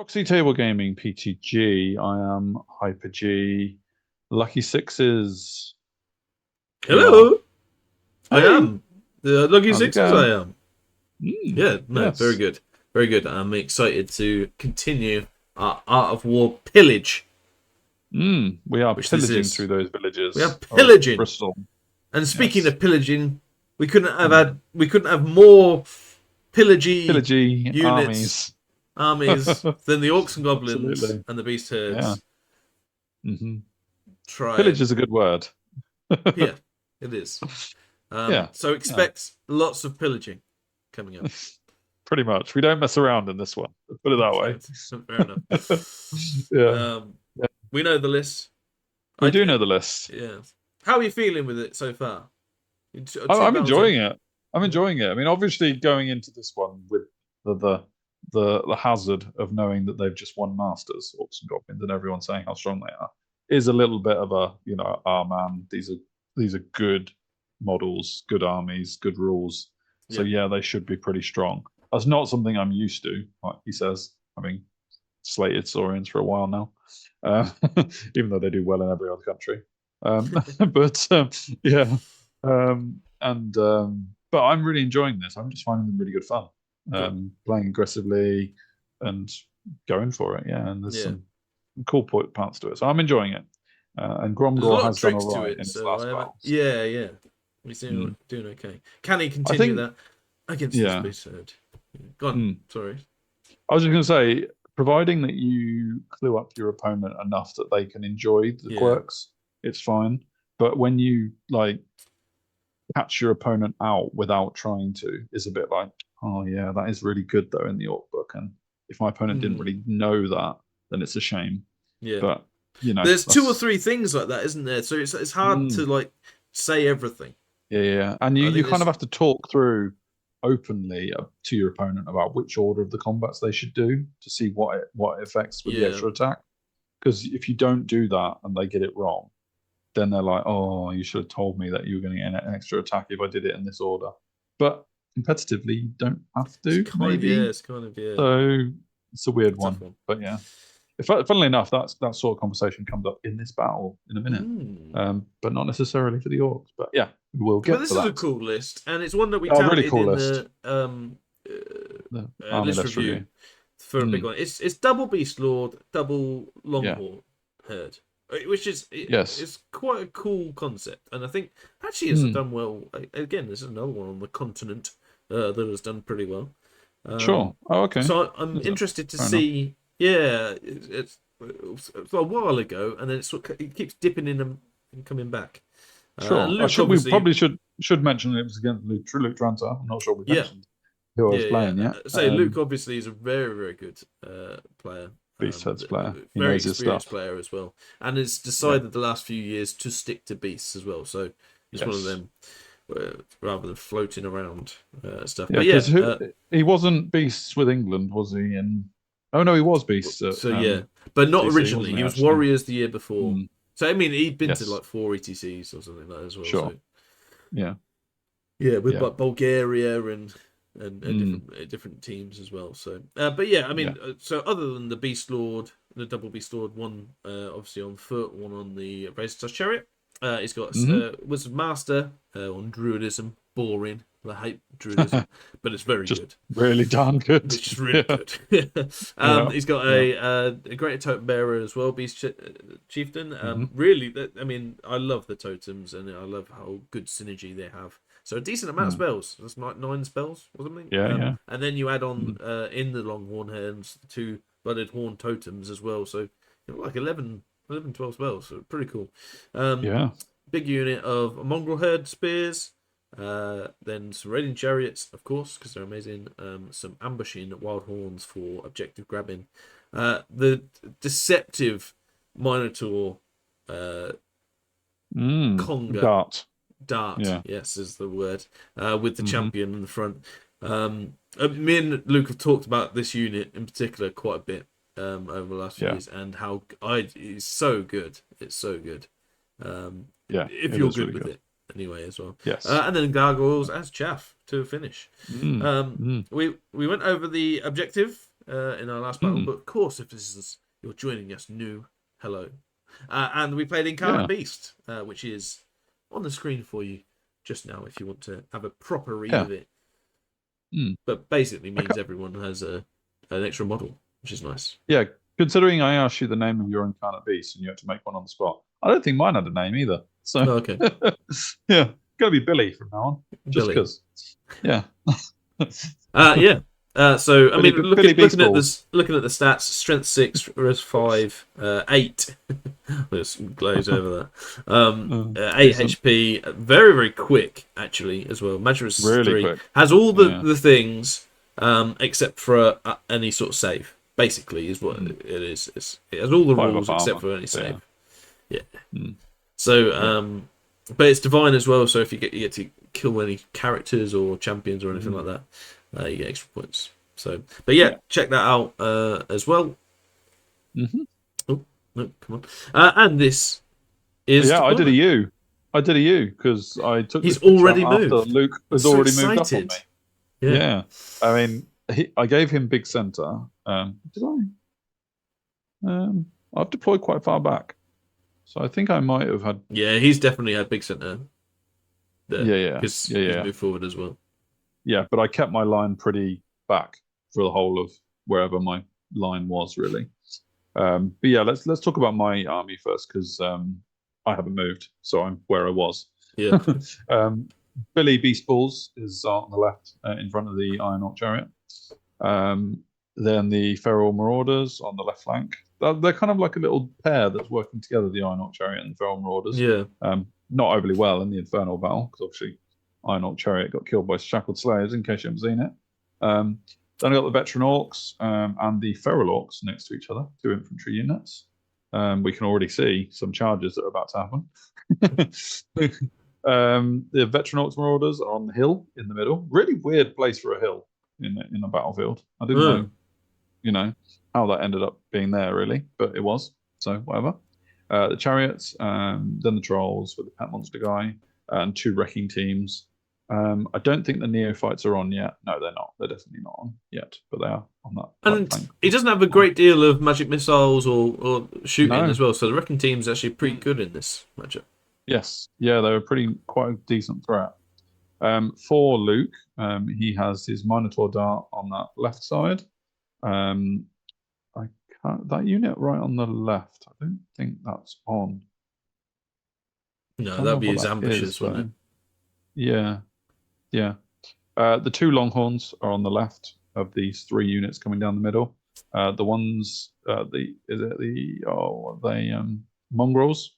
Proxy Table Gaming PTG. I am Hyper G. Lucky Sixes. Hello, I Hey, am the Lucky how's it Sixes. I going? am. Yeah, no, very Yes. good, very good. I'm excited to continue our Art of War pillage, We are which this pillaging through is. those We are villages of pillaging, Bristol. and speaking Yes. of pillaging, we couldn't have more pillagey Pillagey units, armies. armies than the Orcs and Goblins Absolutely. and the Beast Yeah. Herds hmm Pillage tribe. is a good word. Yeah, it is. Yeah. So Yeah. expect lots of pillaging coming up. Pretty much. We don't mess around in this one. Let's put it that way. Fair enough. Yeah. Um, we know the list. We I do know the list. yeah. How are you feeling with it so far? Two I'm battles in. enjoying it. I'm enjoying it. I mean, obviously, going into this one with the the the hazard of knowing that they've just won Masters, Orcs and Goblins, and everyone saying how strong they are, is a little bit of a man, these are good models, good armies, good rules. So Yeah. yeah, they should be pretty strong. That's not something I'm used to, like he says, having slated Saurians for a while now, uh, even though they do well in every other country. Um, but yeah, but I'm really enjoying this. I'm just finding them really good fun. Good. Playing aggressively and going for it. Yeah, and there's Yeah. some cool parts to it. So I'm enjoying it. And There's a Gromgor lot of has done all tricks to right it, in his so I last haven't. battles. Yeah, yeah. He's Mm. doing okay. Can he I continue think, that against this yeah. beast herd? Go on. Mm. Sorry. I was just going to say, providing that you clue up your opponent enough that they can enjoy the Yeah. quirks, it's fine. But when you like catch your opponent out without trying to, is a bit like, oh yeah, that is really good though in the Orc book. And if my opponent didn't Mm, really know that, then it's a shame. yeah. But There's two or that's three things like that, isn't there? So it's hard to mm, like say everything. yeah. And I you think kind of there's have to talk through openly to your opponent about which order of the combats they should do to see what it affects with the yeah. extra attack. Because if you don't do that and they get it wrong, then they're like, "Oh, you should have told me that you were going to get an extra attack if I did it in this order." But competitively, you don't have It's to, kind of maybe. it's kind of So it's a weird tough one. one. But yeah, funnily enough, that sort of conversation comes up in this battle in a minute, Mm. but not necessarily for the orcs. But yeah, we'll But get this to is a that. cool list, and it's one that we Oh, really touted cool in list. the The army list list review review. for a big Mm, one. It's double Beast Lord, double yeah. Longhorn herd, which is Yes. it's quite a cool concept, and I think actually it's Mm, done well. Again, this is another one on the continent that has done pretty well. sure. Oh, okay. So I'm Is it? interested to Fair enough. see. Yeah, it's a while ago, and then it keeps dipping in and coming back. And Sure. Luke We obviously, probably should mention it was against Luke Tranter. I'm not sure we yeah, mentioned who I was yeah. playing yet. So Luke obviously is a very, very good player, Beast Heads player. He very knows his experienced stuff. player as well, and has Yeah. decided the last few years to stick to beasts as well. So he's one of Yes. them rather than floating around stuff. Yeah, But because yeah, he wasn't Beasts with England, was he? And oh no, he was Beasts at so yeah, but not GC, originally. wasn't he? He was Actually. Warriors the year before. Mm, So I mean, he'd been to yes. like 4 ETCs or something like that as well. Sure. So Yeah. yeah, with Yeah. Bulgaria and Mm, different teams as well. So, but yeah, I yeah. mean, so other than the Beast Lord, the double Beast Lord, one obviously on foot, one on the Razor Touch Chariot. He's got hmm Wizard Master on Druidism. Boring. I hate Druidism, but it's very Just good. really darn good. It's just really Yeah. good. Yeah. He's got Yeah. a great totem bearer as well, Beast Chieftain. hmm Really, I mean, I love the totems and I love how good synergy they have. So a decent amount of Mm. spells. That's like 9 spells or something. Yeah. And then you add on Mm. in the Longhorn Hands 2 blooded horn totems as well. So like 12 spells. So pretty cool. Yeah. Big unit of mongrel herd spears. Then some raiding chariots, of course, because they're amazing. Some ambushing wild horns for objective grabbing. The deceptive minotaur conga Dart. dart, Yeah. yes, is the word. With the hmm champion in the front. Me and Luke have talked about this unit in particular quite a bit over the last few Yeah. years, and how it's so good. It's so good. Yeah. If It you're is good really with good. it anyway as well. Yes. And then gargoyles as chaff to finish. Mm. Mm. We went over the objective in our last battle, but of course, if this is you're joining us new, hello. And we played Incarnate Beast, which is on the screen for you just now if you want to have a proper read of it. But basically means everyone has an extra model, which is nice. Yeah, considering I asked you the name of your Incarnate Beast and you had to make one on the spot, I don't think mine had a name either. So okay. Yeah, gotta be Billy from now on. Just because. Yeah. Yeah. So I mean, looking at the stats, strength 6, res 5, 8. Let's glaze over that. 8 HP, very very quick actually as well. Magic resist really 3 quick. has all the things except for any sort of save. Basically, is what it is. It has all the rules except for any save. Yeah. So but it's divine as well. So if you get to kill any characters or champions or anything like that, you get extra points. So, but yeah, check that out as well. Oh no, come on! And this is I did a U. I did a U because I took. He's already moved after Luke has already moved up on me. Yeah. I mean, I gave him big center. Did I? I've deployed quite far back, so I think I might have had. Yeah, he's definitely had big center. There, yeah. Because he's moved forward as well. Yeah, but I kept my line pretty back for the whole of wherever my line was, really. But yeah, let's talk about my army first because I haven't moved, so I'm where I was. Yeah. Billy Beastballs is on the left in front of the Iron Orc Chariot. Then the Feral Marauders on the left flank. They're kind of like a little pair that's working together, the Iron Orc Chariot and the Feral Marauders. Yeah. Not overly well in the Infernal battle, because obviously Iron Orc Chariot got killed by Shackled Slayers, in case you haven't seen it. Then I got the Veteran Orcs and the Feral Orcs next to each other, 2 infantry units. We can already see some charges that are about to happen. The Veteran Orcs Marauders are on the hill in the middle. Really weird place for a hill in a battlefield. I didn't know, how that ended up being there, really, but it was. So whatever. The Chariots, then the Trolls with the Pet Monster guy, and 2 Wrecking Teams. I don't think the Neophytes are on yet. No, they're not. They're definitely not on yet, but they are on that. And he doesn't have a great deal of magic missiles or shooting as well, so the Wrecking Team's actually pretty good in this matchup. Yes, yeah, they're quite a decent threat. For Luke, he has his Minotaur Dart on that left side. That unit right on the left, I don't think that's on. No, that'd be his ambushes, wouldn't it? Yeah. The 2 Longhorns are on the left of these 3 units coming down the middle. The ones, mongrels,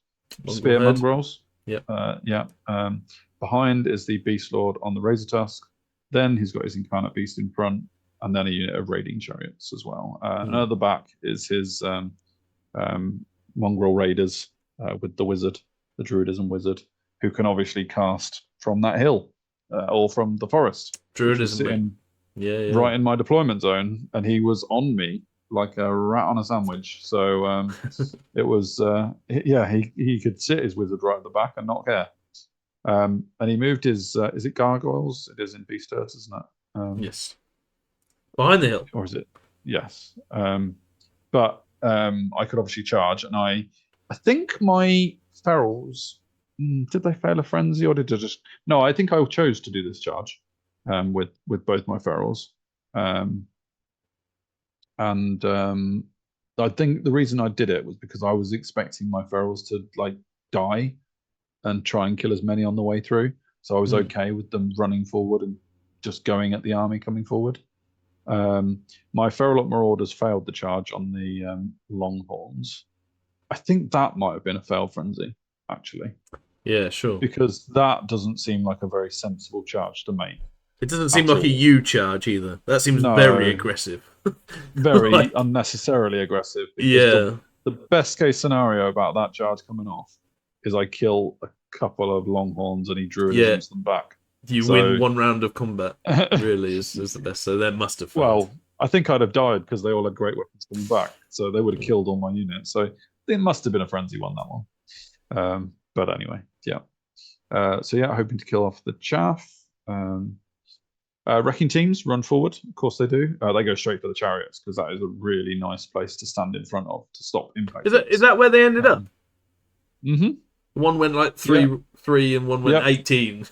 spear mongrels. Yep. Behind is the Beast Lord on the Razor Tusk. Then he's got his Incarnate Beast in front, and then a unit of raiding chariots as well. And at the back is his mongrel raiders with the wizard, the Druidism wizard, who can obviously cast from that hill or from the forest. Druidism, right in my deployment zone, and he was on me like a rat on a sandwich. So it was, he could sit his wizard right at the back and not care. And he moved his, is it gargoyles? It is in Beast Earth, isn't it? Yes. Behind the hill. Or is it? Yes. But I could obviously charge, and I think my ferals, did they fail a frenzy, or did I just... No, I think I chose to do this charge with both my ferals. And I think the reason I did it was because I was expecting my ferals to die and try and kill as many on the way through. So I was okay with them running forward and just going at the army coming forward. My Feral Marauders failed the charge on the Longhorns. I think that might have been a fail frenzy, actually. Yeah, sure. Because that doesn't seem like a very sensible charge to make. It doesn't seem like a U charge either. That seems very aggressive. Very unnecessarily aggressive. Because the best case scenario about that charge coming off is I kill a couple of Longhorns and he druidisms them back. You win 1 round of combat, really, is the best. So they must have failed. Well, I think I'd have died because they all had great weapons coming back. So they would have killed all my units. So it must have been a frenzy one, that one. But anyway, hoping to kill off the chaff. Wrecking teams run forward. Of course they do. They go straight for the chariots because that is a really nice place to stand in front of to stop impact Is hits. that where they ended up? Mm-hmm. One went like Yeah. 3, and one went Yep. 18.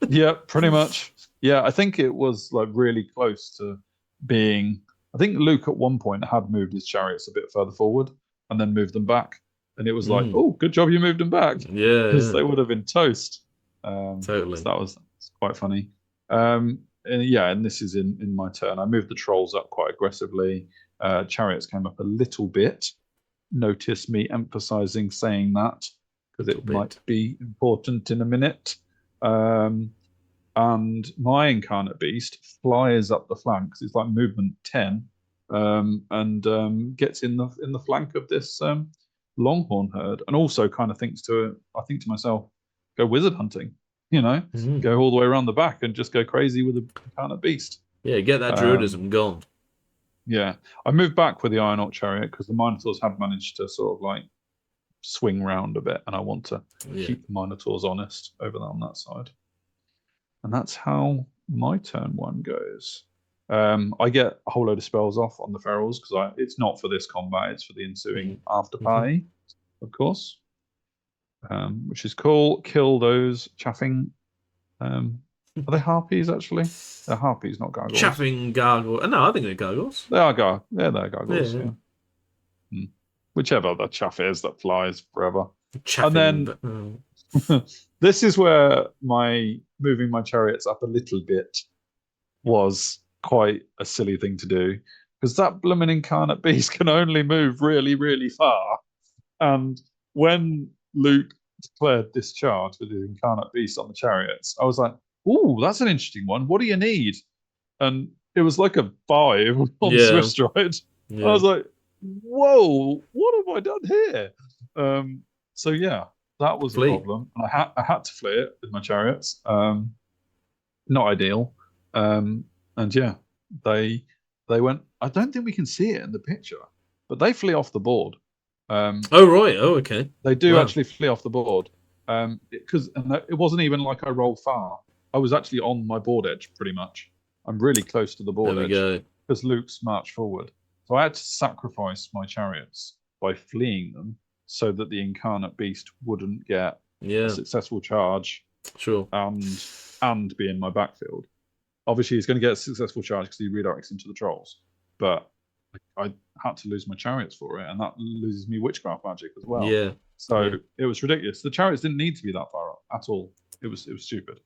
Yeah, pretty much. Yeah, I think it was like really close to being. I think Luke at one point had moved his chariots a bit further forward and then moved them back, and it was like, Mm. oh, good job you moved them back because Yeah, they would have been toast. totally. So that was quite funny. And this is in my turn. I moved the trolls up quite aggressively. Chariots came up a little bit. Notice me emphasizing saying that because it might be important in a minute. And my incarnate beast flies up the flanks. It's like movement 10, and gets in the flank of this longhorn herd, and also kind of I think to myself, go wizard hunting, go all the way around the back and just go crazy with the incarnate beast. Yeah, get that druidism gone. Yeah, I moved back with the Iron Orc chariot because the Minotaurs have managed to sort of like swing round a bit, and I want to keep the Minotaurs honest over on that side. And that's how my turn 1 goes. I get a whole load of spells off on the ferals because it's not for this combat; it's for the ensuing after party, of course. Which is cool. Kill those chaffing. Are they harpies actually? They're harpies, not gargoyles. Chaffing gargoyles. No, I think they're gargoyles. They are they're gargoyles. Yeah. Whichever the chaff is that flies forever. Chaffing, and then this is where my moving my chariots up a little bit was quite a silly thing to do because that blooming incarnate beast can only move really, really far. And when Luke declared this charge with his incarnate beast on the chariots, I was like, "Ooh, that's an interesting one. What do you need?" And it was like a 5 on Swift Stride. Yeah. I was like, "Whoa, what have I done here?" So yeah, that was a problem, and I had to flee it with my chariots. Not ideal. And yeah, they went. I don't think we can see it in the picture, but they flee off the board. Oh right. Oh okay. They do actually flee off the board. Because it wasn't even like I rolled far. I was actually on my board edge pretty much. I'm really close to the board edge because Luke's marched forward. So I had to sacrifice my chariots by fleeing them so that the incarnate beast wouldn't get a successful charge. Sure. And be in my backfield. Obviously, he's going to get a successful charge because he redirects into the trolls. But I had to lose my chariots for it, and that loses me witchcraft magic as well. Yeah. So it was ridiculous. The chariots didn't need to be that far up at all. It was stupid.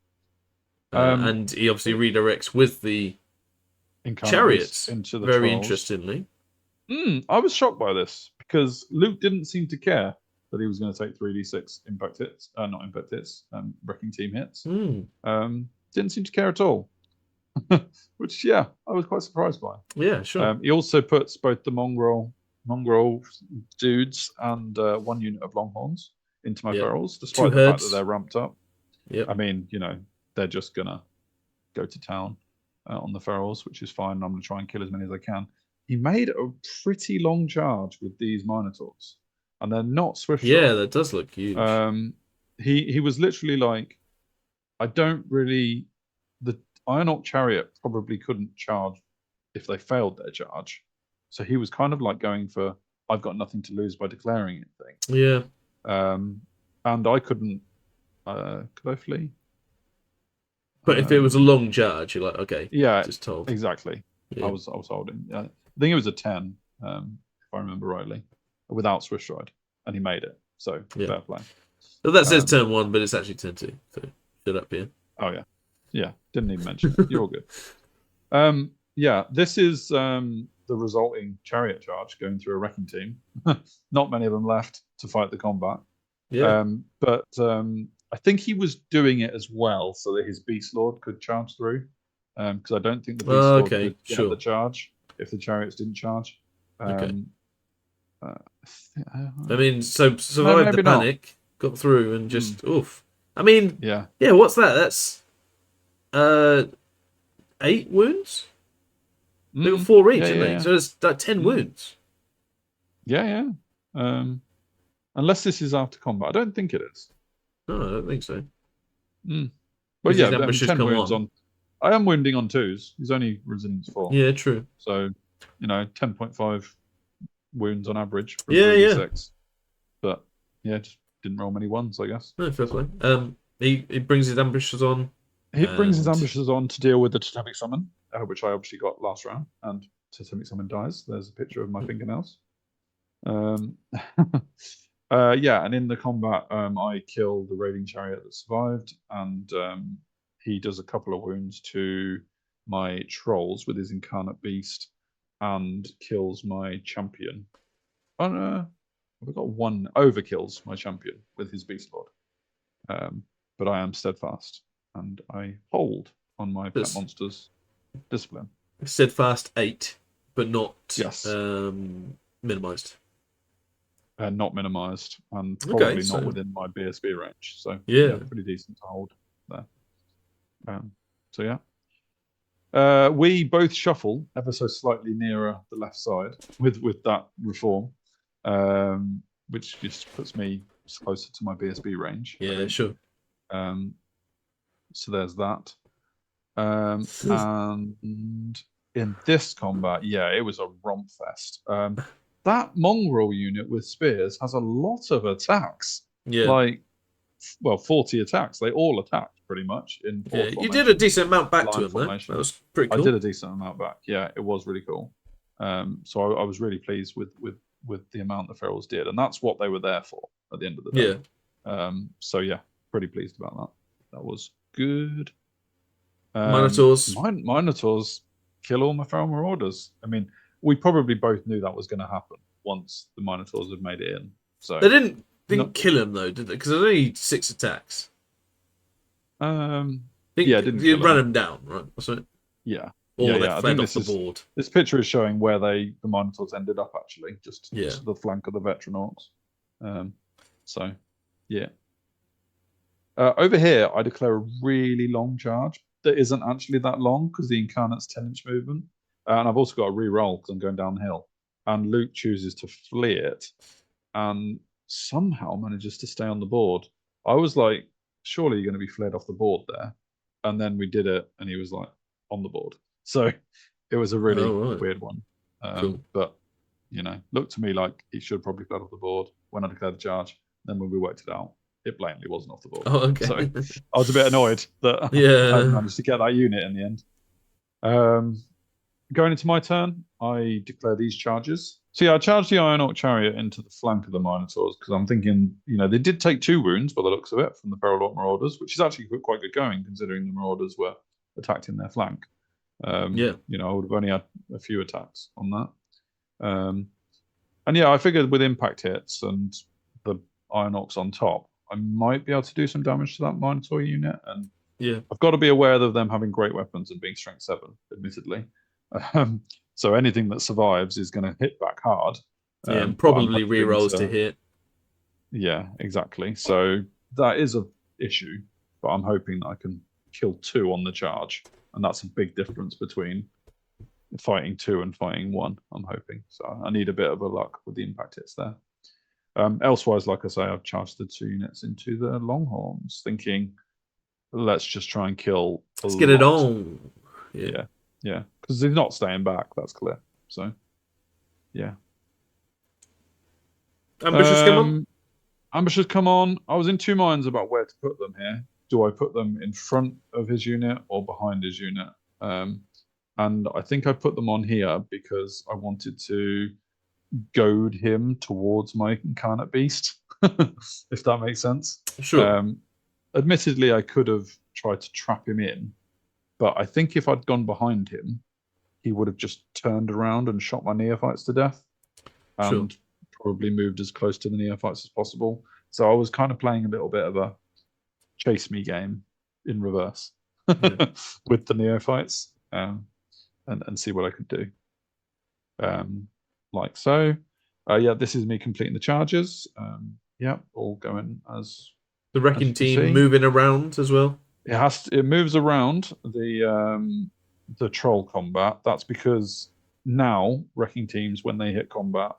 And he obviously redirects with the chariots into the very trolls. Interestingly. I was shocked by this because Luke didn't seem to care that he was going to take 3d6 impact hits, not impact hits, wrecking team hits. Didn't seem to care at all. Which, I was quite surprised by. Yeah, sure. He also puts both the mongrel dudes and 1 unit of longhorns into my ferals, despite the fact that they're ramped up. I mean, they're just gonna go to town on the ferals, which is fine. I'm gonna try and kill as many as I can. He made a pretty long charge with these minotaurs, and they're not swift. Yeah, that does look huge. He was literally like, the Iron Orc chariot probably couldn't charge if they failed their charge. So he was kind of like going for, I've got nothing to lose by declaring it thing. Yeah. And I couldn't, could I flee? But if it was a long charge, you're like, okay. Yeah, just told. Exactly. Yeah. I was holding. I think it was a 10, if I remember rightly, without Swift Stride. And he made it. So fair play. So that says turn 1, but it's actually turn 2. So shut up here. Oh yeah. Yeah, didn't even mention it. You're all good. This is the resulting chariot charge going through a wrecking team. Not many of them left to fight the combat. Yeah. But I think he was doing it as well so that his Beast Lord could charge through. Because I don't think the Beast Lord could get the charge if the chariots didn't charge. I mean, so survived the panic, got through, and just oof. I mean, what's that? That's 8 wounds. They got 4 each, didn't they? So it's like 10 wounds. Yeah. Unless this is after combat, I don't think it is. No, I don't think so. But 10 wounds on I am wounding on 2s. He's only resilience 4. Yeah, true. So, 10.5 wounds on average from Yeah, yeah. 3d6. But yeah, just didn't roll many ones, I guess. No, fair play. He brings his ambushers on, He brings his and ambushers on to deal with the totemic summon, which I obviously got last round. And totemic summon dies. There's a picture of my fingernails. Yeah, and in the combat, I kill the raiding chariot that survived, and he does a couple of wounds to my trolls with his incarnate beast, and kills my champion. Oh no, I've got one overkills my champion with his beast lord. But I am steadfast, and I hold on my pet monster's discipline. Steadfast 8, but not Yes. minimized. Not minimized, and probably so... not within my BSB range. So yeah, pretty decent to hold there. So yeah, we both shuffle ever so slightly nearer the left side with that reform, which just puts me closer to my BSB range. Yeah, sure. So there's that. And in this combat, yeah, it was a romp fest. That mongrel unit with spears has a lot of attacks. Yeah. 40 attacks. They all attacked pretty much in fourth formation. You did a decent amount back to him, though. Formation. That was pretty cool. I did a decent amount back. Yeah, it was really cool. So I was really pleased with the amount the ferals did, and that's what they were there for at the end of the day. Yeah. So yeah, pretty pleased about that. That was good. Minotaurs. Minotaurs kill all my feral marauders. I mean, we probably both knew that was going to happen once the Minotaurs had made it in. So they didn't kill him though, did they? Because there's only 6 attacks. Didn't run him down, right? Wasn't it? Yeah. Or they fled off the board. This picture is showing where the Minotaurs ended up actually, just to the flank of the veteran orcs. So yeah. Over here, I declare a really long charge that isn't actually that long because the incarnate's 10-inch movement. And I've also got a re-roll because I'm going downhill. And Luke chooses to flee it and somehow manages to stay on the board. I was like, surely you're going to be fled off the board there. And then we did it and he was like on the board. So it was a really weird one. Cool. But, looked to me like he should probably fled off the board when I declared the charge. Then when we worked it out, it blatantly wasn't off the board. Oh, okay. So I was a bit annoyed that I managed to get that unit in the end. Going into my turn, I declare these charges. So yeah, I charged the Iron Orc Chariot into the flank of the Minotaurs because I'm thinking, they did take 2 wounds by the looks of it from the Feral Orc Marauders, which is actually quite good going considering the Marauders were attacked in their flank. I would have only had a few attacks on that. And yeah, I figured with impact hits and the Iron Orcs on top, I might be able to do some damage to that Minotaur unit. And I've got to be aware of them having great weapons and being strength 7, admittedly. So anything that survives is going to hit back hard. And probably re-rolls to hit. Yeah, exactly. So that is an issue, but I'm hoping that I can kill 2 on the charge. And that's a big difference between fighting 2 and fighting 1, I'm hoping. So I need a bit of a luck with the impact hits there. Elsewise, like I say, I've charged the 2 units into the Longhorns, thinking, let's just try and kill a Let's get it on. Yeah, because they're not staying back, that's clear. So, yeah. Ambushers come on? Ambushers come on. I was in 2 minds about where to put them here. Do I put them in front of his unit or behind his unit? And I think I put them on here because I wanted to goad him towards my incarnate beast, if that makes sense. Sure. Admittedly, I could have tried to trap him in, but I think if I'd gone behind him, he would have just turned around and shot my neophytes to death and probably moved as close to the neophytes as possible. So I was kind of playing a little bit of a chase me game in reverse with the neophytes and see what I could do. Like so. This is me completing the charges. All going as the wrecking team moving around as well. It moves around the troll combat. That's because now wrecking teams, when they hit combat,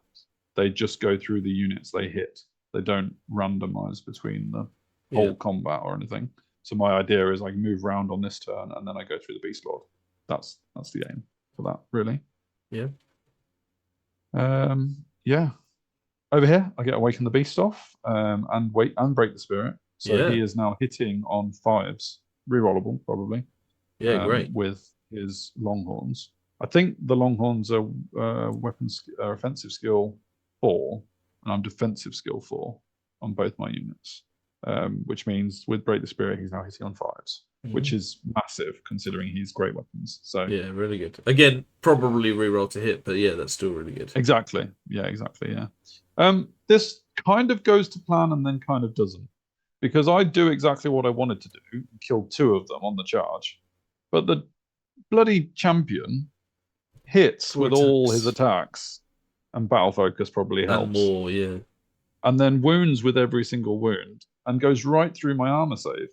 they just go through the units they hit. They don't randomize between the whole combat or anything. So my idea is I move around on this turn, and then I go through the Beast Lord. That's the aim for that, really. Yeah. Yeah. Over here, I get Awaken the Beast off, and Break the Spirit. So Yeah. he is now hitting on 5s, rerollable probably, Yeah, great. with his Longhorns. I think the Longhorns are offensive skill 4, and I'm defensive skill 4 on both my units. Which means with Break the Spirit, he's now hitting on 5s, which is massive considering he's great weapons. So yeah, really good. Again, probably reroll to hit, but yeah, that's still really good. exactly. Yeah, exactly. Yeah. This kind of goes to plan and then kind of doesn't, because I do exactly what I wanted to do, kill 2 of them on the charge, but the bloody champion hits with all his attacks, and battle focus probably helps, and more, yeah, and then wounds with every single wound, and goes right through my armor save.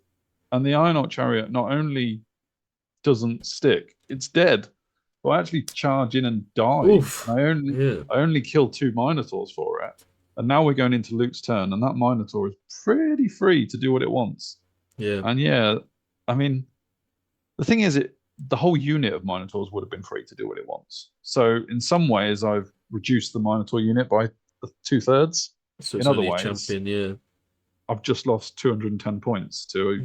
And the Iron Orc Chariot not only doesn't stick, it's dead. So I actually charge in and die. Oof. And I only kill 2 Minotaurs for it. And now we're going into Luke's turn, and that Minotaur is pretty free to do what it wants. Yeah. And yeah, I mean, the thing is, the whole unit of Minotaurs would have been free to do what it wants. So in some ways, I've reduced the Minotaur unit by 2/3. So in other ways, champion, yeah, I've just lost 210 points to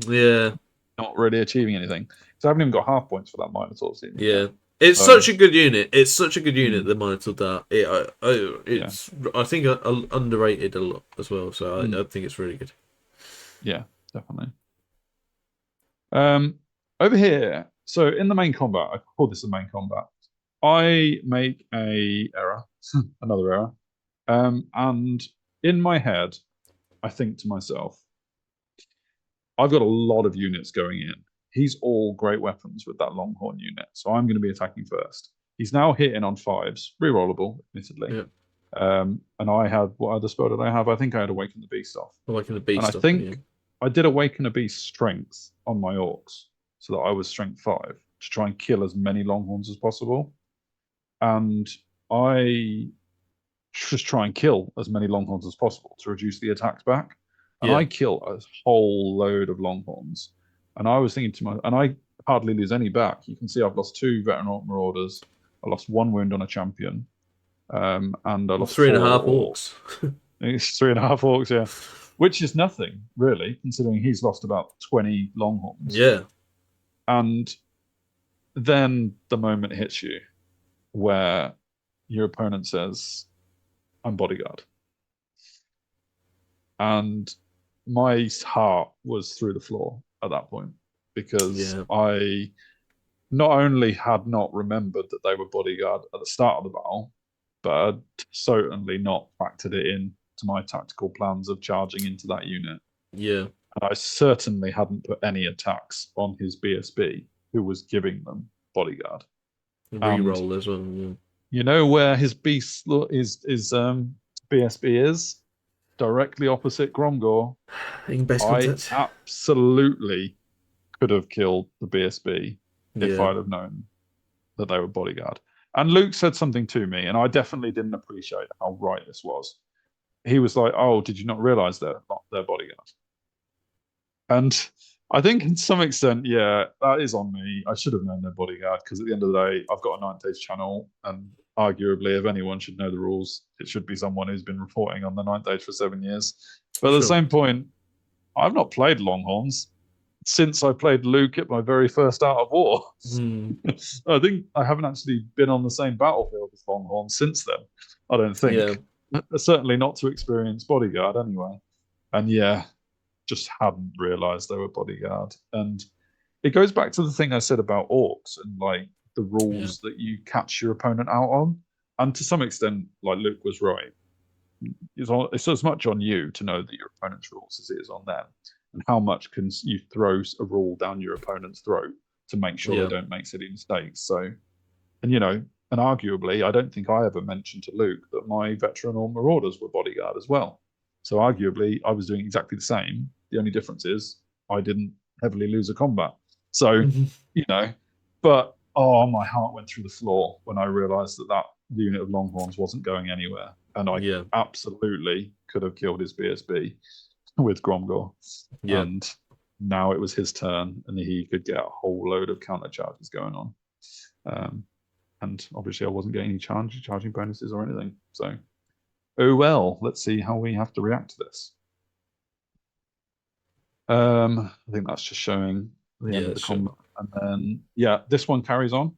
not really achieving anything. So I haven't even got half points for that Minotaur scene. Yeah. It's such a good unit. It's such a good unit, the Minotaur Dart. It's I think underrated a lot as well. So I think it's really good. Yeah, definitely. Over here, so in the main combat, I call this the main combat. I make a error, another error, and in my head, I think to myself, I've got a lot of units going in. He's all great weapons with that Longhorn unit, so I'm going to be attacking first. He's now hitting on 5s, rerollable, admittedly. Yeah. And I had, what other spell did I have? I think I had Awaken the Beast off. Awaken the Beast off. And I think I did Awaken a Beast strength on my Orcs, so that I was strength 5 to try and kill as many Longhorns as possible. And I just try and kill as many Longhorns as possible to reduce the attacks back. And I kill a whole load of Longhorns. And I was thinking to myself, and I hardly lose any back. You can see I've lost 2 Veteran Orc Marauders. I lost 1 wound on a champion. And I lost 3.5 Orcs. It's 3.5 Orcs, yeah. Which is nothing, really, considering he's lost about 20 Longhorns. Yeah. And then the moment hits you where your opponent says, I'm bodyguard. And my heart was through the floor at that point, because I not only had not remembered that they were bodyguard at the start of the battle, but I'd certainly not factored it in to my tactical plans of charging into that unit. Yeah. And I certainly hadn't put any attacks on his BSB, who was giving them bodyguard. Reroll as well. Yeah. You know where his beast his BSB is? Directly opposite Gromgor. I absolutely could have killed the BSB if I'd have known that they were bodyguard. And Luke said something to me, and I definitely didn't appreciate how right this was. He was like, "Oh, did you not realize they're not their bodyguard?" And I think, in some extent, yeah, that is on me. I should have known their bodyguard, because at the end of the day, I've got a 9th Age channel, and arguably, if anyone should know the rules, it should be someone who's been reporting on the 9th Age for 7 years. But at the same point, I've not played Longhorns since I played Luke at my very first Art of War. I think I haven't actually been on the same battlefield as Longhorns since then. I don't think. Certainly not to experience bodyguard anyway. And yeah, just hadn't realised they were bodyguard. And it goes back to the thing I said about Orcs and like the rules that you catch your opponent out on. And to some extent, like Luke was right. It's as much on you to know that your opponent's rules as it is on them. And how much can you throw a rule down your opponent's throat to make sure they don't make silly mistakes? So, and you know, and arguably, I don't think I ever mentioned to Luke that my Veteran or Marauders were bodyguard as well. So arguably, I was doing exactly the same. The only difference is I didn't heavily lose a combat. So, you know, but my heart went through the floor when I realised that the unit of Longhorns wasn't going anywhere. And I absolutely could have killed his BSB with Gromgor. And now it was his turn, and he could get a whole load of counter charges going on. And obviously, I wasn't getting any charging bonuses or anything. So, oh well. Let's see how we have to react to this. I think that's just showing the end of the combat. And then, yeah, this one carries on.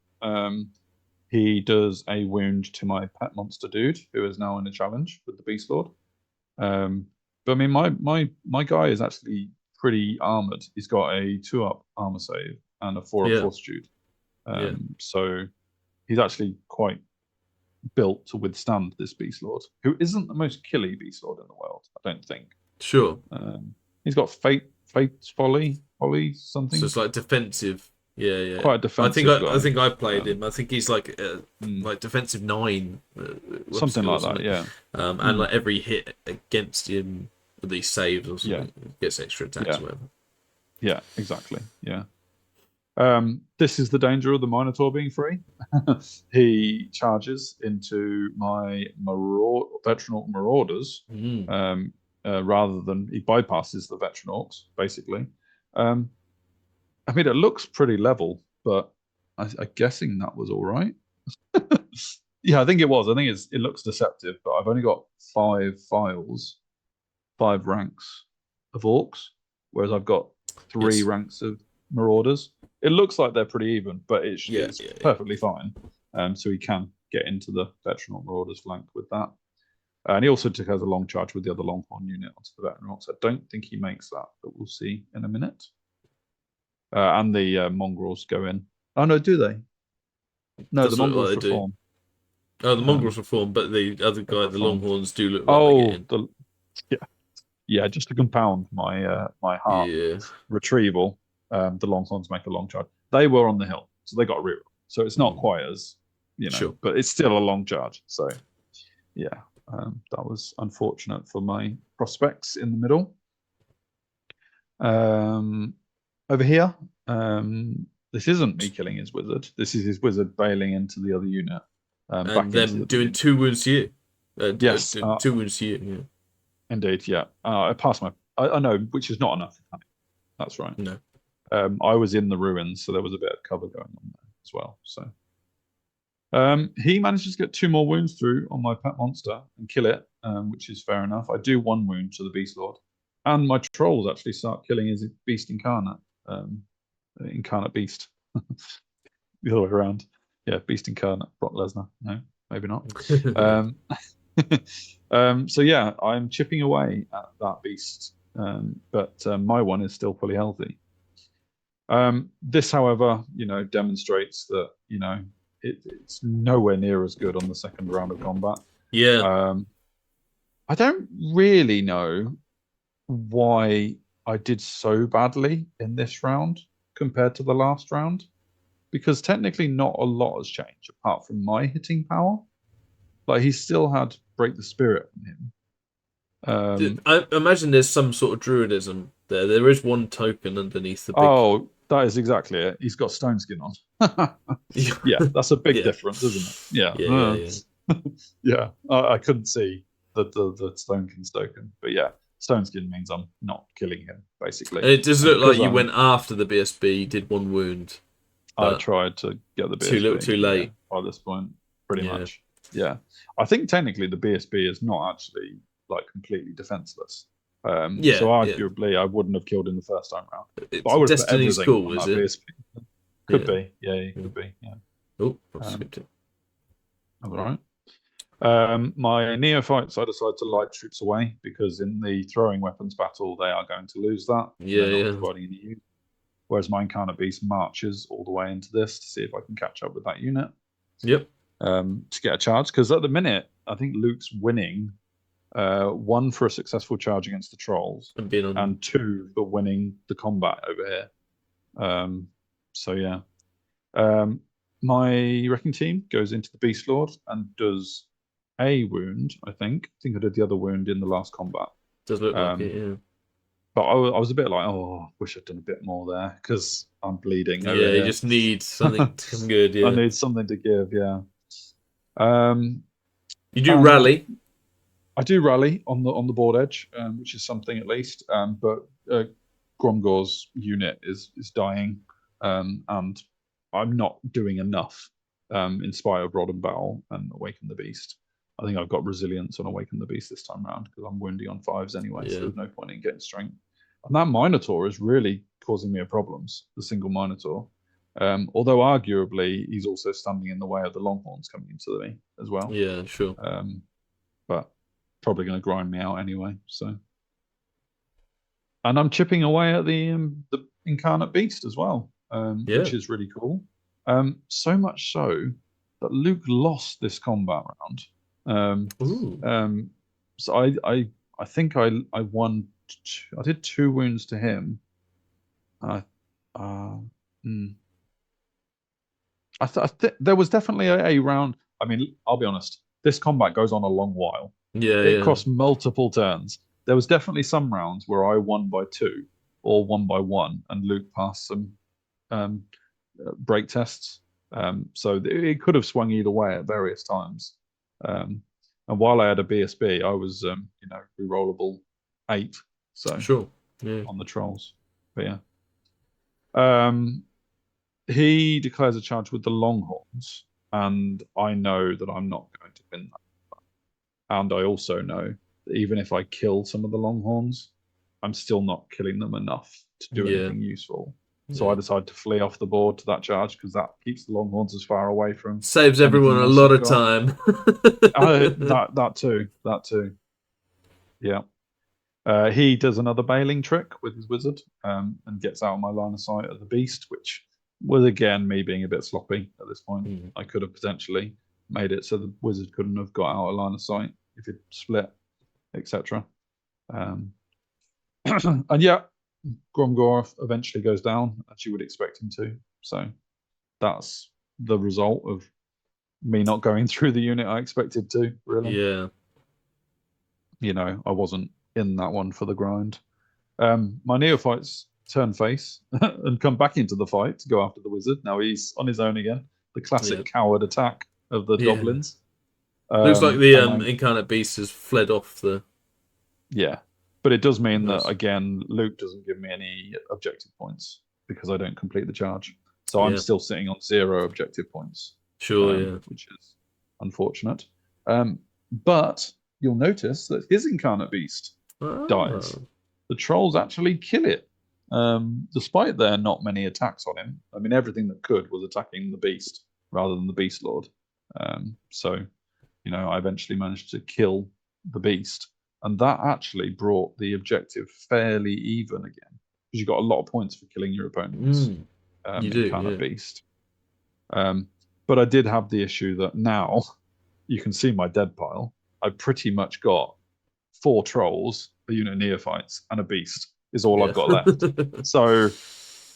He does a wound to my pet monster dude, who is now in a challenge with the Beast Lord. But I mean, my guy is actually pretty armored. He's got a 2-up armor save and a 4-up fortitude. So he's actually quite built to withstand this Beast Lord, who isn't the most killy Beast Lord in the world, I don't think. Sure. He's got Fate's folly something. So it's like defensive. Yeah. Quite defensive. I think I played him. I think he's like defensive 9, something like that. Yeah. And like every hit against him with these saves or something gets extra attacks or whatever. Yeah, exactly. Yeah. This is the danger of the Minotaur being free. He charges into my veteran marauders rather than he bypasses the veteran orcs, basically. I mean, it looks pretty level, but I'm guessing that was all right. Yeah, I think it was. I think it looks deceptive, but I've only got 5 ranks of orcs, whereas I've got 3 ranks of marauders. It looks like they're pretty even, but it's perfectly fine. So he can get into the veteran marauders flank with that. And he also has a long charge with the other Longhorn unit onto the veteran orcs. I don't think he makes that, but we'll see in a minute. And the mongrels go in. Oh no, do they? No, the mongrels reform. Oh, the mongrels reform, but the other guy, the Longhorns, do look like they get in. Yeah. Just to compound my my heart retrieval, the Longhorns make a long charge. They were on the hill, so they got a reroll. So it's not quite as but it's still a long charge. So yeah, that was unfortunate for my prospects in the middle. Over here, this isn't me killing his wizard. This is his wizard bailing into the other unit. And them doing 2 wounds to you. Yes. 2 wounds to you, yeah. Indeed, yeah. I passed my... I know, which is not enough. That's right. No. I was in the ruins, so there was a bit of cover going on there as well. So he manages to get 2 more wounds through on my pet monster and kill it, which is fair enough. I do 1 wound to the Beast Lord. And my trolls actually start killing his beast incarnate. Incarnate beast. The other way around. Yeah, beast incarnate. Brock Lesnar. No, maybe not. So yeah, I'm chipping away at that beast. But my one is still fully healthy. This, however, demonstrates that, it's nowhere near as good on the second round of combat. Yeah. I don't really know why I did so badly in this round compared to the last round, because technically not a lot has changed apart from my hitting power. Like, he still had Break the Spirit on him. I imagine there's some sort of druidism there. There is 1 token underneath the big... Oh, that is exactly it. He's got stone skin on. Yeah, that's a big difference, isn't it? Yeah. Yeah. I couldn't see the stone skin token, but yeah. Stone skin means I'm not killing him, basically. And it does look like you went after the BSB, did 1 wound. I tried to get the BSB. Too late. By this point, pretty much. Yeah. I think technically the BSB is not actually like completely defenseless. So arguably I wouldn't have killed him the first time round. It's but I would have Destiny's put Call, is it? BSB. Could be. Yeah, it could be. Yeah. Oh, I've skipped it. All right. My neophytes, I decided to light troops away because in the throwing weapons battle, they are going to lose that. Yeah. Providing any use. Whereas my incarnate beast marches all the way into this to see if I can catch up with that unit. Yep. To get a charge, because at the minute, I think Luke's winning 1 for a successful charge against the trolls, and 2 for winning the combat over here. So yeah. My wrecking team goes into the Beast Lord and does a wound, I think. I think I did the other wound in the last combat. Does look like it, yeah. But I was a bit like, I wish I'd done a bit more there because I'm bleeding. Yeah, you just need something to come good, yeah. I need something to give, yeah. You do rally. I do rally on the board edge, which is something at least. But Gromgor's unit is dying, and I'm not doing enough Inspire, Rod and Battle, and Awaken the Beast. I think I've got Resilience on Awaken the Beast this time around because I'm woundy on 5s anyway, so there's no point in getting Strength. And that Minotaur is really causing me problems, the single Minotaur. Although arguably he's also standing in the way of the Longhorns coming into me as well. Yeah, sure. But probably going to grind me out anyway. So, and I'm chipping away at the Incarnate Beast as well, which is really cool. So much so that Luke lost this combat round. So I think I won. I did 2 wounds to him. There was definitely a round. I mean, I'll be honest. This combat goes on a long while. It cost multiple turns. There was definitely some rounds where I won by 2 or 1 by 1, and Luke passed some break tests. So it could have swung either way at various times. And while I had a BSB, I was rerollable 8. So sure, on the trolls, but yeah. He declares a charge with the Longhorns, and I know that I'm not going to win that. And I also know that even if I kill some of the Longhorns, I'm still not killing them enough to do anything useful. So I decide to flee off the board to that charge because that keeps the Longhorns as far away from. Saves everyone a lot of time. That too. Yeah. He does another bailing trick with his wizard and gets out of my line of sight of the beast, which was again me being a bit sloppy at this point. I could have potentially made it so the wizard couldn't have got out of line of sight if it split, etc. And yeah, Gromgor eventually goes down, as you would expect him to. So that's the result of me not going through the unit I expected to, really. Yeah. I wasn't in that one for the grind. My neophytes turn face and come back into the fight to go after the wizard. Now he's on his own again. The classic coward attack of the goblins. Looks like the Incarnate Beast has fled off the... Yeah. But it does mean that, again, Luke doesn't give me any objective points because I don't complete the charge. So I'm still sitting on 0 objective points. Sure, Which is unfortunate. But you'll notice that his Incarnate Beast dies. The trolls actually kill it, despite there not many attacks on him. I mean, everything that could was attacking the beast rather than the Beast Lord. So, I eventually managed to kill the beast, and that actually brought the objective fairly even again because you got a lot of points for killing your opponents. You do, Incarnate Beast. But I did have the issue that now you can see my dead pile. I pretty much got 4 trolls, a unit of neophytes, and a beast is all I've got left. So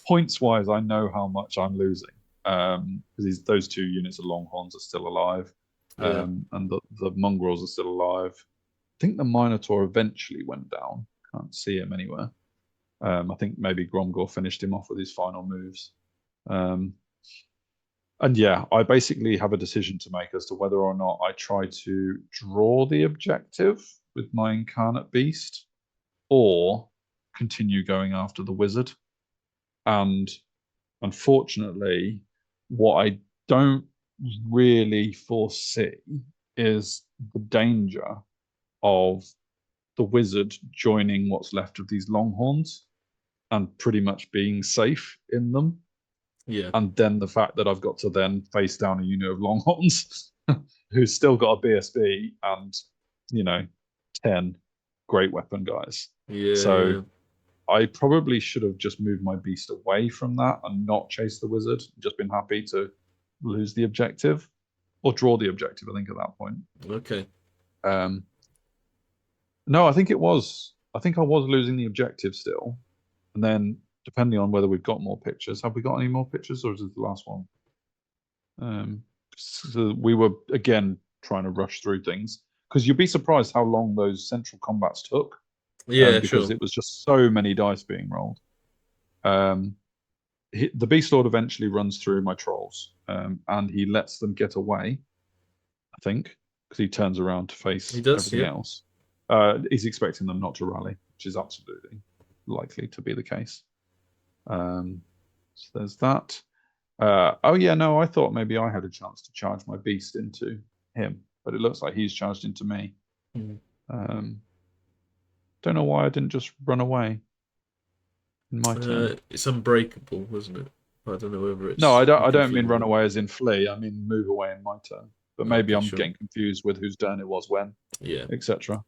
points-wise, I know how much I'm losing because those 2 units of Longhorns are still alive, and the mongrels are still alive. I think the Minotaur eventually went down. Can't see him anywhere. I think maybe Gromgor finished him off with his final moves. And yeah, I basically have a decision to make as to whether or not I try to draw the objective with my Incarnate Beast or continue going after the wizard. And unfortunately, what I don't really foresee is the danger of the wizard joining what's left of these Longhorns and pretty much being safe in them. Yeah. And then the fact that I've got to then face down a unit of Longhorns who's still got a BSB and, 10 great weapon guys. So I probably should have just moved my beast away from that and not chased the wizard. Just been happy to lose the objective or draw the objective, I think, at that point. Okay. No, I think I was losing the objective still. And then depending on whether we've got more pictures. Have we got any more pictures, or is this the last one? So we were, again, trying to rush through things. Because you'd be surprised how long those central combats took. Because it was just so many dice being rolled. The Beast Lord eventually runs through my trolls. And he lets them get away, I think. Because he turns around to face everything else. He's expecting them not to rally, which is absolutely likely to be the case. So there's that. Oh yeah, no, I thought maybe I had a chance to charge my beast into him, but it looks like he's charged into me. Don't know why I didn't just run away in my turn. It's unbreakable, wasn't it? I don't know whether it's. No, I don't mean run away as in flee. I mean move away in my turn. But maybe Okay, I'm sure. getting confused with whose turn it was when, Yeah. etc.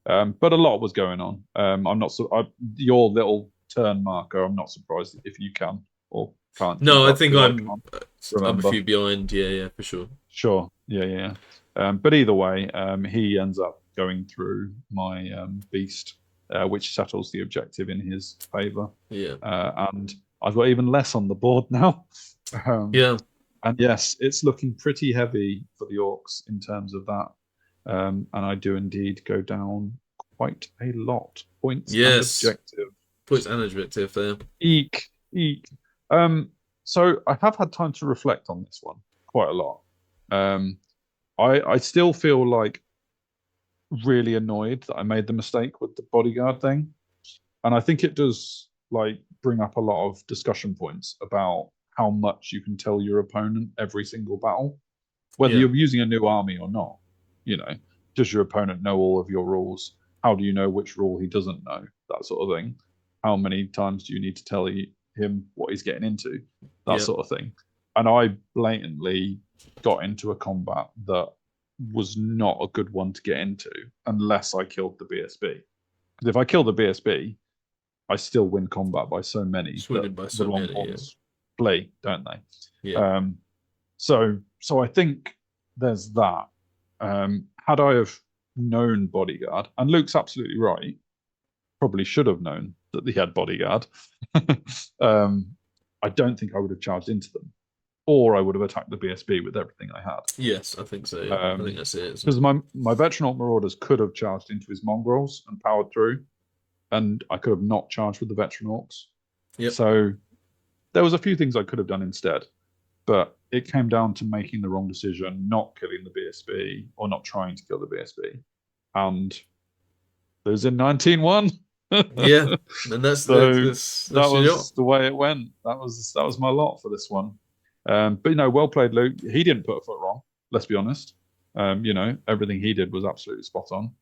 But a lot was going on. I'm not your little turn marker. I'm not surprised if you can or can't keep No, I up, think 'cause I I'm. can't I'm a remember. few behind. Yeah, for sure. Sure. Yeah. But either way, he ends up going through my beast, which settles the objective in his favor. Yeah. And I've got even less on the board now. Yeah. And yes, it's looking pretty heavy for the Orcs in terms of that. And I do indeed go down quite a lot. Points and Yes. objective. Points and objective there. Eek. So I have had time to reflect on this one quite a lot. I still feel like really annoyed that I made the mistake with the bodyguard thing, and I think it does like bring up a lot of discussion points about how much you can tell your opponent every single battle, whether Yeah. you're using a new army or not. Does your opponent know all of your rules? How do you know which rule he doesn't know? That sort of thing. How many times do you need to tell him what he's getting into? That sort of thing. And I blatantly got into a combat that was not a good one to get into unless I killed the BSB. Because if I kill the BSB, I still win combat by so many. Swindled by so the many, Longhorns flee, don't they? Yeah. So I think there's that. Had I have known bodyguard, and Luke's absolutely right, probably should have known that he had bodyguard. I don't think I would have charged into them, or I would have attacked the BSB with everything I had. Yes, I think so. I think that's it. Because my veteran Orc Marauders could have charged into his mongrels and powered through, and I could have not charged with the veteran Orcs. Yep. So there was a few things I could have done instead, but it came down to making the wrong decision, not killing the BSB or not trying to kill the BSB, and losing 19-1. Yeah, and that's that was the way it went. That was my lot for this one. But well played, Luke. He didn't put a foot wrong. Let's be honest. Everything he did was absolutely spot on,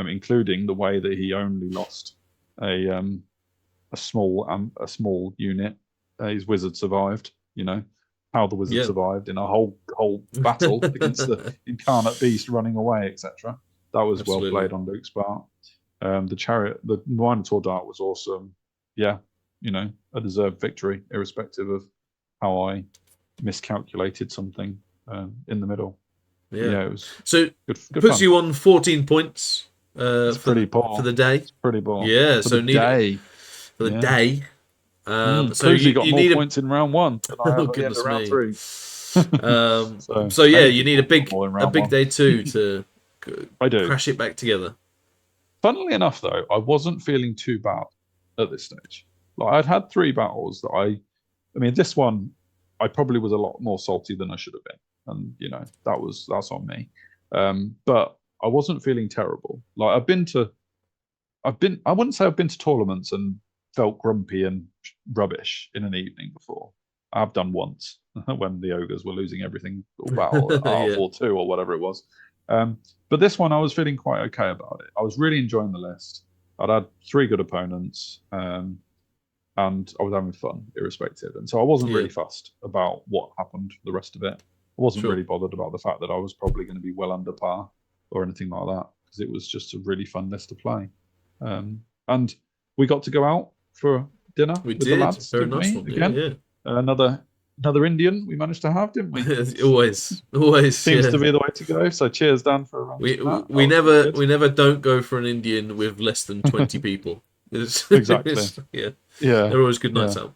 including the way that he only lost a small unit. His wizard survived. How the wizard survived in a whole battle against the incarnate beast running away, etc. That was well played on Luke's part. The chariot, the Minotaur dart was awesome. Yeah, a deserved victory, irrespective of how I miscalculated something in the middle. Yeah, it was so good puts fun. you on 14 points pretty poor for the day. It's pretty poor. Yeah, for so the day. For the day. So you got more points in round 1 than I have at the end of round 3. So you need a big day 2 to crash it back together. Funnily enough, though, I wasn't feeling too bad at this stage. Like I'd had 3 battles that I mean, this one I probably was a lot more salty than I should have been, and that's on me. But I wasn't feeling terrible. Like I wouldn't say I've been to tournaments and felt grumpy and rubbish in an evening before. I've done once when the ogres were losing everything all battle at R4-2 or whatever it was. But this one I was feeling quite okay about it. I was really enjoying the list. I'd had 3 good opponents, and I was having fun, irrespective. And so I wasn't really fussed about what happened for the rest of it. I wasn't really bothered about the fact that I was probably going to be well under par or anything like that, because it was just a really fun list to play. And we got to go out for dinner with the lads. Very nice one. Again, another Indian we managed to have, didn't we? always seems to be the way to go. So cheers, Dan, for we never don't go for an Indian with less than 20 people. Exactly. Yeah. They're always good nights out.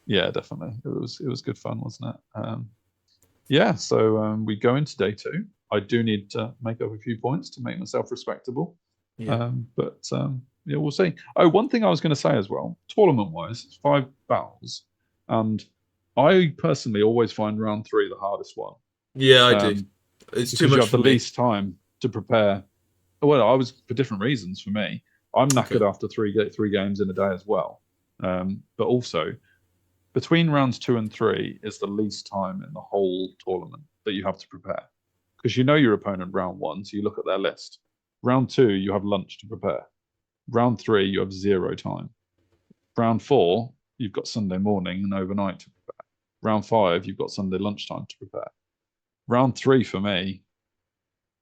Yeah, definitely. It was good fun, wasn't it? So we go into day 2. I do need to make up a few points to make myself respectable. But we'll see. Oh, one thing I was going to say as well, tournament-wise, it's 5 battles, and I personally always find round 3 the hardest one. Yeah, I do. It's too much. You have the least time to prepare. Well, I was for different reasons for me. I'm knackered after three games in a day as well. But also, between rounds 2 and 3 is the least time in the whole tournament that you have to prepare, because you know your opponent round 1, so you look at their list. Round 2, you have lunch to prepare. Round 3, you have 0 time. Round 4, you've got Sunday morning and overnight to prepare. Round 5, you've got Sunday lunchtime to prepare. Round 3 for me,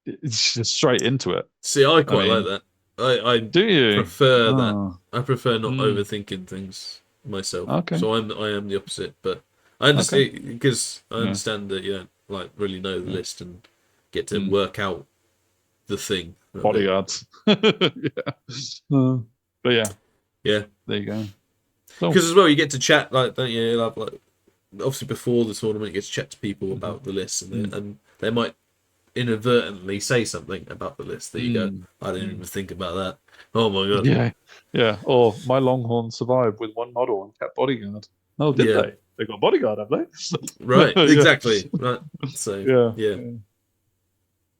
it's just straight into it. See, I quite like that. I do you prefer that. I prefer not Hmm. overthinking things myself. Okay. So I am the opposite, but I understand because I understand that you don't like really know the list and get to work out the thing. Bodyguards. But yeah, Yeah. there you go. Because as well, you get to chat, like, don't you? Like, obviously, before the tournament, you get to chat to people about the list, and they might inadvertently say something about the list that you go, I didn't even think about that. Oh my god. Yeah. Or my Longhorn survived with 1 model and kept bodyguard. Oh, did they? They got bodyguard, have they? Right. Exactly. Right. So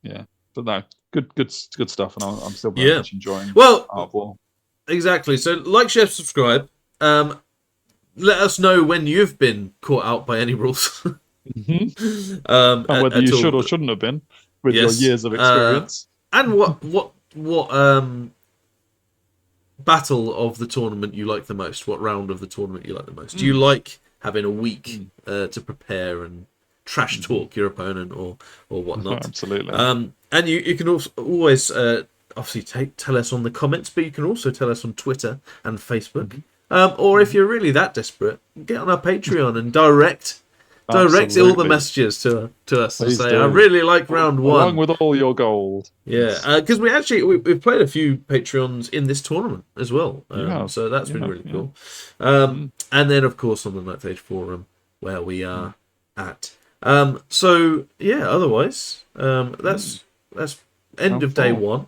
yeah. But no, good stuff, and I'm still very much enjoying. Well, Art of War. Exactly. So, like, share, subscribe. Let us know when you've been caught out by any rules. And whether you should or shouldn't have been with your years of experience. And what battle of the tournament you like the most? What round of the tournament you like the most? Do you like having a week to prepare and trash talk your opponent or whatnot? Absolutely. And you can also always obviously tell us on the comments, but you can also tell us on Twitter and Facebook. Or if you're really that desperate, get on our Patreon and direct all the messages to us and say, I really like round 1. Along with all your gold. Yeah, because we've played a few Patreons in this tournament as well. So that's been really cool. And then, of course, on the 9th Age Forum, where we are at. So, yeah, otherwise, that's end of day 1.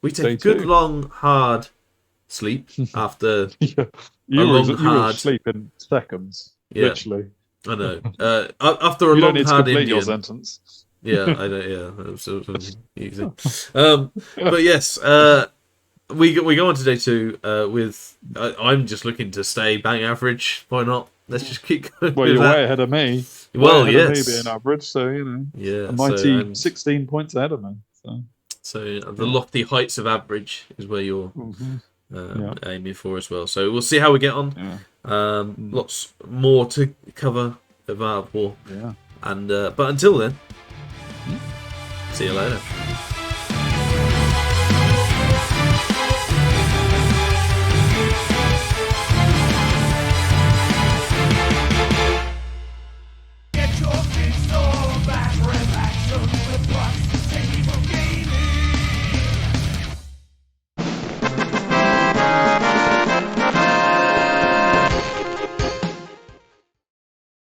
We take a good, long, hard sleep after you were asleep in seconds, literally. I know. After a you long, don't need hard to complete Indian. your sentence. Yeah, I don't. Yeah, so easy. But yes, we go on to day 2 with. I'm just looking to stay bang average. Why not? Let's just keep going. Well, you're way ahead of me. Well, way ahead of me being average, so Yeah, a mighty 16 points ahead of me. So the lofty heights of average is where you're aiming for as well. So we'll see how we get on. Lots more to cover of Art of War. Yeah. And but until then, see you later.